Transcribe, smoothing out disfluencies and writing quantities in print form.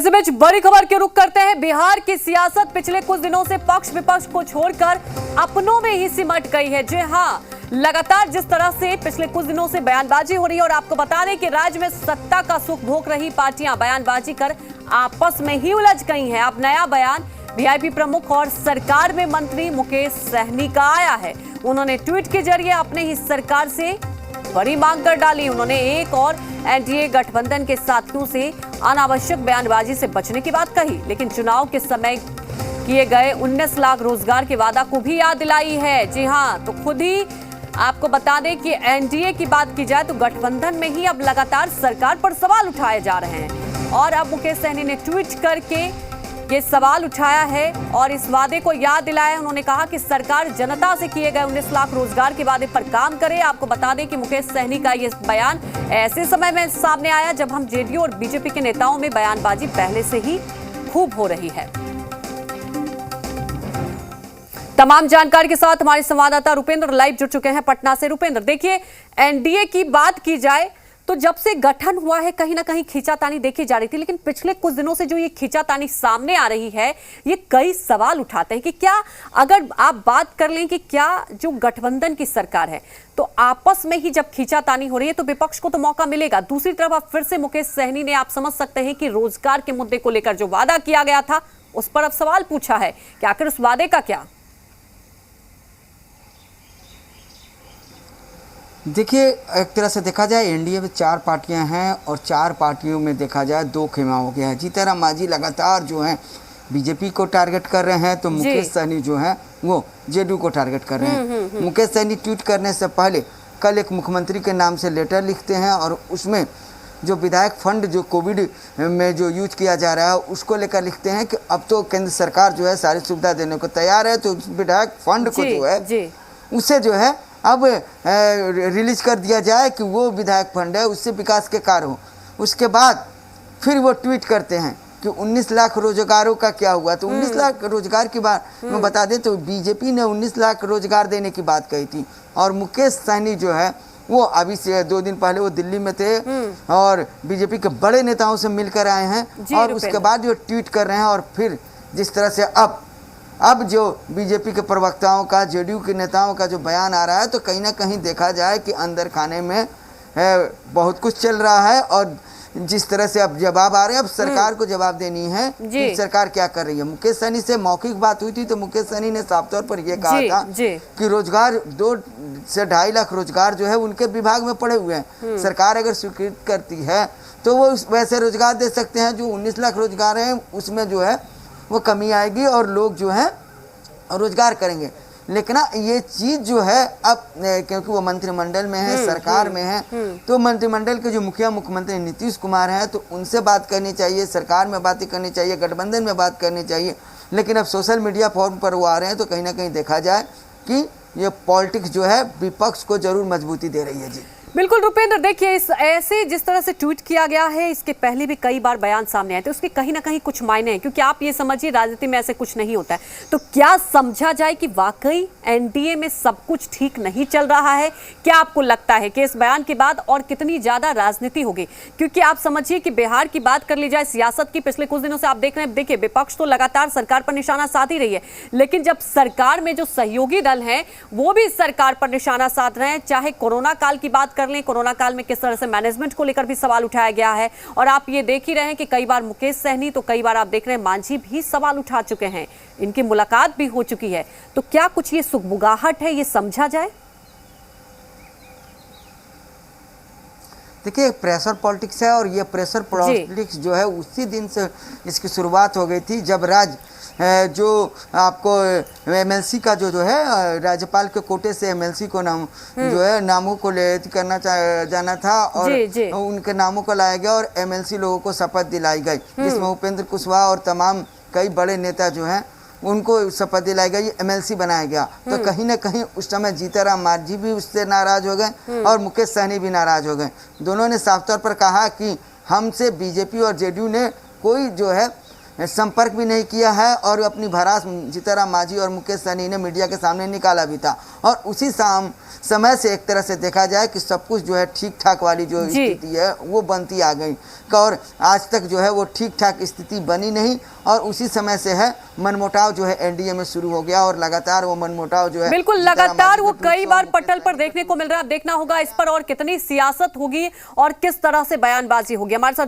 इस बीच बड़ी खबर के रुख करते हैं। बिहार की सियासत पिछले कुछ दिनों से पक्ष विपक्ष को छोड़कर अपनों में ही सिमट गई है। जी हां, लगातार जिस तरह से पिछले कुछ दिनों से बयानबाजी हो रही है और आपको बता दें कि राज्य में सत्ता का सुख भोग रही पार्टियां बयानबाजी कर आपस में ही उलझ गई हैं। अब नया बयान वीआईपी प्रमुख और सरकार में मंत्री मुकेश सहनी का आया है। उन्होंने ट्वीट के जरिए अपने ही सरकार से बड़ी मांग कर डाली। उन्होंने एक और एनडीए गठबंधन के साथियों से अनावश्यक बयानबाजी से बचने की बात कही, लेकिन चुनाव के समय किए गए 19 लाख रोजगार के वादा को भी याद दिलाई है। जी हां, तो खुद ही आपको बता दें कि एनडीए की बात की जाए तो गठबंधन में ही अब लगातार सरकार पर सवाल उठाए जा रहे हैं और अब मुकेश सहनी ने ट्वीट करके ये सवाल उठाया है और इस वादे को याद दिलाया। उन्होंने कहा कि सरकार जनता से किए गए 19 लाख रोजगार के वादे पर काम करे। आपको बता दें कि मुकेश सहनी का ये बयान ऐसे समय में सामने आया जब हम जेडीयू और बीजेपी के नेताओं में बयानबाजी पहले से ही खूब हो रही है। तमाम जानकारी के साथ हमारे संवाददाता रुपेंद्र लाइव जुड़ चुके हैं पटना से। रुपेंद्र, देखिए, एनडीए की बात की जाए तो जब से गठन हुआ है कहीं ना कहीं खींचातानी देखी जा रही थी, लेकिन पिछले कुछ दिनों से जो ये खींचातानी सामने आ रही है, ये कई सवाल उठाते हैं कि क्या, अगर आप बात कर लें कि क्या जो गठबंधन की सरकार है तो आपस में ही जब खींचातानी हो रही है तो विपक्ष को तो मौका मिलेगा। दूसरी तरफ अब फिर से मुकेश सहनी ने, आप समझ सकते हैं कि रोजगार के मुद्दे को लेकर जो वादा किया गया था उस पर अब सवाल पूछा है कि आखिर उस वादे का क्या। देखिए, एक तरह से देखा जाए एनडीए में 4 पार्टियां हैं और 4 पार्टियों में देखा जाए 2 खेमा हो गया है। जीतन मांझी लगातार जो है बीजेपी को टारगेट कर रहे हैं तो मुकेश सहनी जो है वो जेडीयू को टारगेट कर रहे हैं। मुकेश सहनी ट्वीट करने से पहले कल एक मुख्यमंत्री के नाम से लेटर लिखते हैं और उसमें जो विधायक फंड जो कोविड में जो यूज किया जा रहा है उसको लेकर लिखते हैं कि अब तो केंद्र सरकार जो है सारी सुविधा देने को तैयार है, तो विधायक फंड को जो है उसे जो है अब रिलीज कर दिया जाए कि वो विधायक फंड है, उससे विकास के कार्य हो। उसके बाद फिर वो ट्वीट करते हैं कि 19 लाख रोजगारों का क्या हुआ। तो 19 लाख रोजगार की बात मैं बता दें तो बीजेपी ने 19 लाख रोजगार देने की बात कही थी और मुकेश सहनी जो है वो अभी से 2 दिन पहले वो दिल्ली में थे और बीजेपी के बड़े नेताओं से मिलकर आए हैं और उसके बाद जो ट्वीट कर रहे हैं और फिर जिस तरह से अब जो बीजेपी के प्रवक्ताओं का, जेडीयू के नेताओं का जो बयान आ रहा है तो कहीं ना कहीं देखा जाए कि अंदर खाने में बहुत कुछ चल रहा है और जिस तरह से अब जवाब आ रहे हैं, अब सरकार को जवाब देनी है कि सरकार क्या कर रही है। मुकेश सहनी से मौखिक बात हुई थी तो मुकेश सहनी ने साफ तौर पर यह कहा था कि रोजगार 2 से 2.5 लाख रोजगार जो है उनके विभाग में पड़े हुए हैं। सरकार अगर स्वीकृत करती है तो वो वैसे रोजगार दे सकते हैं। जो 19 लाख रोजगार हैं उसमें जो है वो कमी आएगी और लोग जो है रोजगार करेंगे। लेकिन ये चीज़ जो है अब क्योंकि वो मंत्रिमंडल में है, सरकार में है, तो मंत्रिमंडल के जो मुखिया मुख्यमंत्री नीतीश कुमार हैं तो उनसे बात करनी चाहिए, सरकार में बातें करनी चाहिए, गठबंधन में बात करनी चाहिए। लेकिन अब सोशल मीडिया फॉर्म पर वो आ रहे हैं तो कहीं ना कहीं देखा जाए कि ये पॉलिटिक्स जो है विपक्ष को जरूर मजबूती दे रही है। जी बिल्कुल रुपेंद्र, देखिए, इस ऐसे जिस तरह से ट्वीट किया गया है इसके पहले भी कई बार बयान सामने आए थे, उसके कहीं ना कहीं कुछ मायने हैं, क्योंकि आप ये समझिए राजनीति में ऐसे कुछ नहीं होता है। तो क्या समझा जाए कि वाकई एनडीए में सब कुछ ठीक नहीं चल रहा है? क्या आपको लगता है कि इस बयान के बाद और कितनी ज्यादा राजनीति होगी? क्योंकि आप समझिए कि बिहार की बात कर ली जाए, सियासत की पिछले कुछ दिनों से आप देख रहे हैं, देखिए, विपक्ष तो लगातार सरकार पर निशाना साध ही रही है, लेकिन जब सरकार में जो सहयोगी दल हैं वो भी सरकार पर निशाना साध रहे हैं। चाहे कोरोना काल की बात कर लें, कोरोना काल में किस तरह से मैनेजमेंट को लेकर भी सवाल उठाया गया है और आप ये देख ही रहे हैं कि कई बार मुकेश सहनी तो कई बार आप देख रहे हैं मांझी भी सवाल उठा चुके हैं, इनकी मुलाकात भी हो चुकी है। तो क्या कुछ ये सुगबुगाहट है, ये समझा जाए? देखिए, प्रेशर पॉलिटिक्स है और ये प्रेशर पॉलिटिक्स जो है उसी दिन से इसकी शुरुआत हो गई थी जब जो आपको एमएलसी का जो है राज्यपाल के कोटे से एमएलसी को नाम जो है नामों को ले करना जाना था और उनके नामों को लाया गया और एमएलसी लोगों को शपथ दिलाई गई, जिसमें उपेंद्र कुशवाहा और तमाम कई बड़े नेता जो हैं उनको शपथ दिलाई गई, एमएलसी बनाया गया। तो कहीं ना कहीं उस समय जीतन मांझी भी उससे नाराज हो गए और मुकेश सहनी भी नाराज हो गए। दोनों ने साफ तौर पर कहा कि हमसे बीजेपी और जेडीयू ने कोई जो है संपर्क भी नहीं किया है और अपनी भड़ास जीतनराम मांझी और मुकेश सहनी ने मीडिया के सामने निकाला भी था। और उसी समय से एक तरह से देखा जाए कि सब कुछ जो है ठीक ठाक वाली जो स्थिति है वो बनती आ गई, और आज तक जो है वो ठीक ठाक स्थिति बनी नहीं, और उसी समय से है मनमुटाव जो है एनडीए में शुरू हो गया, और लगातार वो मनमुटाव जो है बिल्कुल लगातार वो कई बार पटल पर देखने को मिल रहा है। अब देखना होगा इस पर और कितनी सियासत होगी और किस तरह से बयानबाजी होगी। हमारे साथ